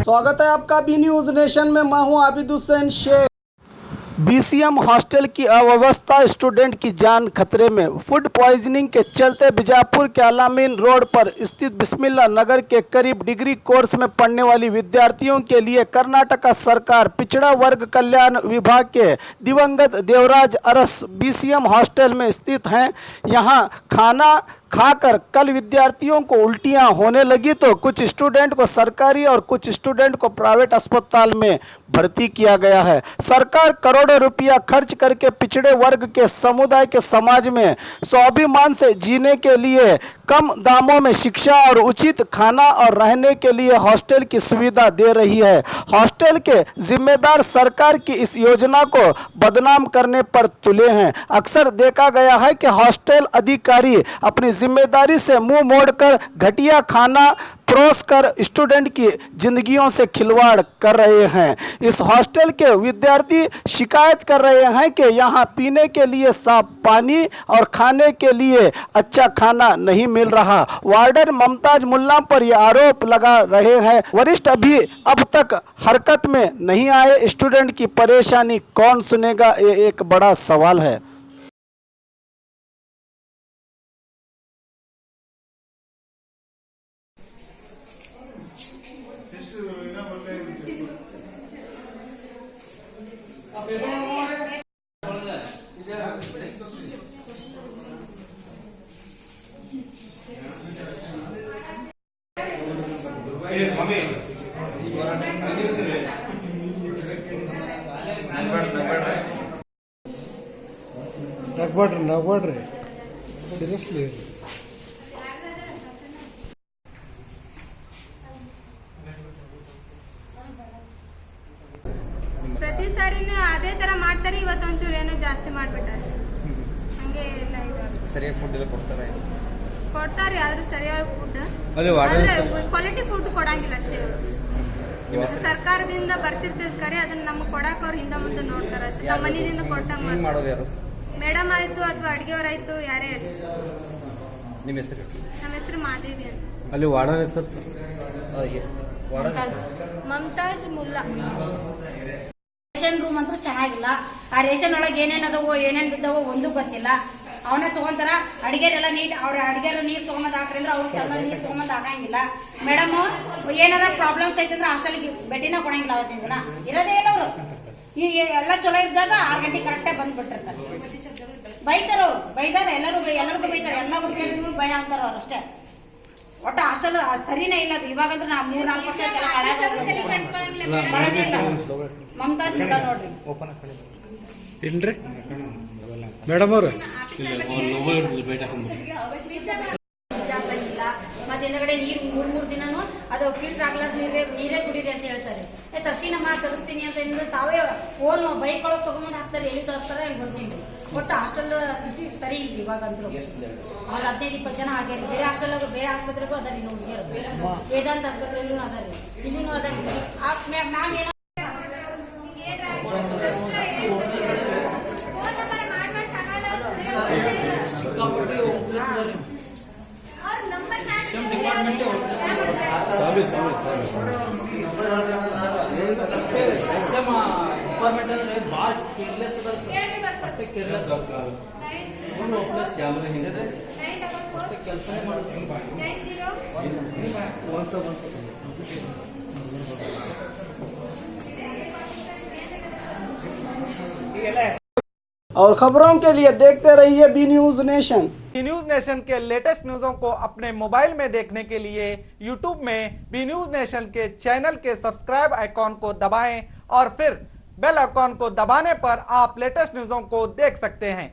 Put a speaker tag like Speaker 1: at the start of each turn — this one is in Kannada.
Speaker 1: स्वागत है आपका बी न्यूज़ नेशन में। मैं हूं आबिद हुसैन शेख। बीसीएम हॉस्टल की अव्यवस्था, स्टूडेंट की जान खतरे में। फूड पॉइजनिंग के चलते बीजापुर के अलामीन रोड पर स्थित बिस्मिल्लाह नगर के करीब डिग्री कोर्स में पढ़ने वाली विद्यार्थियों के लिए कर्नाटक सरकार पिछड़ा वर्ग कल्याण विभाग के दिवंगत देवराज अरस बीसीएम हॉस्टल में स्थित हैं। यहां खाना खाकर कल विद्यार्थियों को उल्टियां होने लगी तो कुछ स्टूडेंट को सरकारी और कुछ स्टूडेंट को प्राइवेट अस्पताल में भर्ती किया गया है। सरकार करोड़ों रुपया खर्च करके पिछड़े वर्ग के समुदाय के समाज में स्वाभिमान से जीने के लिए कम दामों में शिक्षा और उचित खाना और रहने के लिए हॉस्टल की सुविधा दे रही है। हॉस्टल के जिम्मेदार सरकार की इस योजना को बदनाम करने पर तुले हैं। अक्सर देखा गया है कि हॉस्टल अधिकारी अपनी जिम्मेदारी से मुंह मोड़कर घटिया खाना परोस कर स्टूडेंट की जिंदगियों से खिलवाड़ कर रहे हैं। इस हॉस्टल के विद्यार्थी शिकायत कर रहे हैं कि यहाँ पीने के लिए साफ पानी और खाने के लिए अच्छा खाना नहीं मिल रहा। वार्डन मुमताज मुल्ला पर यह आरोप लगा रहे हैं। वरिष्ठ अभी अब तक हरकत में नहीं आए। स्टूडेंट की परेशानी कौन सुनेगा, ये एक बड़ा सवाल है।
Speaker 2: ನಗ್ಬೇಡ್ರಿ ಸೀರಿಯಸ್ಲಿ
Speaker 3: ಪ್ರತಿ ಸಾರಿನೂ ಅದೇ ತರ ಮಾಡ್ತಾರೆ. ಇವತ್ತೊಂಚೂರು ಏನೋ ಜಾಸ್ತಿ ಮಾಡ್ಬಿಟ್ಟಾರೆ. ಹಂಗೆ ಎಲ್ಲ ಇದು
Speaker 4: ಸರಿಯಾಗಿ ಫುಡ್ ಎಲ್ಲ
Speaker 3: ಕೊಡ್ತಾರೆ ಆದ್ರೆ ಸರಿಯಾದ ಫುಡ್ ಕ್ವಾಲಿಟಿ ಫುಡ್ ಕೊಡಂಗಿಲ್ಲ ಅಷ್ಟೇ. ಸರ್ಕಾರದಿಂದ ಬರ್ತಿರ್ತದ ಕರೆ ಅದನ್ನ ನಮ್ಗೆ ಕೊಡಾಕ ಅವ್ರು ಹಿಂದೆ ಮುಂದೆ ನೋಡ್ತಾರ ಅಷ್ಟೇ. ನಮ್ಮ ಮನೆಯಿಂದ ಕೊಟ್ಟಂಗ
Speaker 4: ಮಾಡೋದು ಯಾರು? ಮೇಡಮ್
Speaker 3: ಆಯ್ತು ಅಥವಾ ಅಡ್ಗೆಯವರಾಯ್ತು ಯಾರೇ ಆಯ್ತು.
Speaker 4: ನಿಮ್ಮ ಹೆಸರು?
Speaker 3: ನಮ್ಮ ಹೆಸರು ಮಾದೇವಿ ಅಂತ.
Speaker 4: ಅಲ್ಲಿ ವಾರ್ಡನ್ ಹೆಸರು
Speaker 3: ಮಮತಾಜ್ ಮುಲ್ಲಾ.
Speaker 5: ರೇಷನ್ ರೂಮ್ ಅಂತೂ ಚೆನ್ನಾಗಿಲ್ಲ. ಆ ರೇಷನ್ ಒಳಗೆ ಏನೇನ್ ಅದಾವೋ ಏನೇನ್ ಬಿದ್ದಾವೋ ಒಂದು ಗೊತ್ತಿಲ್ಲ. ಅವನೇ ತಗೊಂತಾರ. ಅಡಿಗೆರೆಲ್ಲ ನೀಟ್ ಅವ್ರ ಅಡಿಗೆಲ್ಲ ನೀರ್ ತಗೊಂಡ್ ಹಾಕ್ರಿ ಅಂದ್ರೆ ಅವ್ರು ಚೆನ್ನಾಗಿ ನೀರ್ ತಗೊಂಡ್ ಹಾಕಂಗಿಲ್ಲ. ಮೇಡಮ್ ಏನಾರ ಪ್ರಾಬ್ಲಮ್ಸ್ ಐತಂದ್ರೆ ಹಾಸ್ಟೆಲ್ಗೆ ಭೇಟಿನ ಕೊಡಂಗಿಲ್ಲ. ಅವತ್ತಿನ ದಿನ ಇರೋದೇ ಇಲ್ಲ. ಅವರು ಈಗ ಎಲ್ಲ ಚಲೋ ಇದ್ದಾಗ 6 ಗಂಟೆ ಕರೆಕ್ಟಾಗಿ ಬಂದ್ಬಿಟ್ಟಿರ್ತಾರೆ. ಬೈತಾರ ಅವ್ರು, ಬೈದಾರ ಎಲ್ಲರಿಗೂ ಬೈತಾರೆ. ಎಲ್ಲ ಹುಡುಗಿಯರಿಗೂ ಭಯ ಅಂತಾರ ಅವ್ರು ಅಷ್ಟೇ. ಒಟ್ಟ ಹಾಸ್ಟೆಲ್ ಸರಿನೇ ಇಲ್ಲ. ಇವಾಗಂದ್ರೆ ನಾ 3-4 ವರ್ಷ ಮಮತಾಜ್ ಮುಲ್ಲಾ ನೋಡ್ರಿ.
Speaker 2: ಇಲ್ರಿ ಮೇಡಮ್ ಅವ್ರ
Speaker 5: ಮತ್ತೆ ಹಿಂದಗಡೆ ನೀರು 3 ದಿನನೂ ಅದು ಫಿಲ್ಟರ್ ಆಗ್ಲಾರ ನೀರೇ ಕುಡೀರಿ ಅಂತ ಹೇಳ್ತಾರೆ. ತರ್ತೀನಮ್ಮ ತರಿಸ್ತೀನಿ ಅಂತ ಹೇಳಿದ್ರೆ ತಾವೇ ಓನ್ ಬೈಕ್ ಒಳಗೆ ತಗೊಂಡ್ ಹಾಕ್ತಾರೆ. ಎಲ್ಲಿ ತರ್ತಾರೆ ಅಲ್ಲಿ ಬರ್ತೀನಿ. ಒಟ್ಟು ಹಾಸ್ಟೆಲ್ ಸ್ಥಿತಿ ಸರಿ ಇಲ್ಲ ಇವಾಗಂತೂ. ಅವ್ರು 15-20 ಜನ ಆಗ್ಯಾರ. ಬೇರೆ ಹಾಸ್ಟೆಲ್ ಬೇರೆ ಆಸ್ಪತ್ರೆಗೂ ಅದಾರಿ ಹುಡುಗಿಯರು. ವೇದಾಂತ ಆಸ್ಪತ್ರೆಗೂ ಅದಾರಿ, ಇಲ್ಲಿನೂ ಅದಾರಿ. ಮ್ಯಾಮ್ ಏನೋ
Speaker 6: ಡಿಪಾರ್ಟ್ಮೆಂಟ್ ಅಂದ್ರೆ ಬಾಳ ಕೇರ್ಲೆಸ್ ಅಷ್ಟೇ ಕೇರ್ಲೆಸ್ ಕ್ಯಾಮ್ರಾ ಹಿಂದೆ ಕೆಲಸನೇ ಮಾಡ್ತೀನಿ.
Speaker 1: और खबरों के लिए देखते रहिए B News Nation.
Speaker 7: B News Nation के लेटेस्ट न्यूज़ों को अपने मोबाइल में देखने के लिए यूट्यूब में बी न्यूज़ नेशन के चैनल के सब्सक्राइब आइकॉन को दबाएं और फिर बेल आइकॉन को दबाने पर आप लेटेस्ट न्यूज़ों को देख सकते हैं।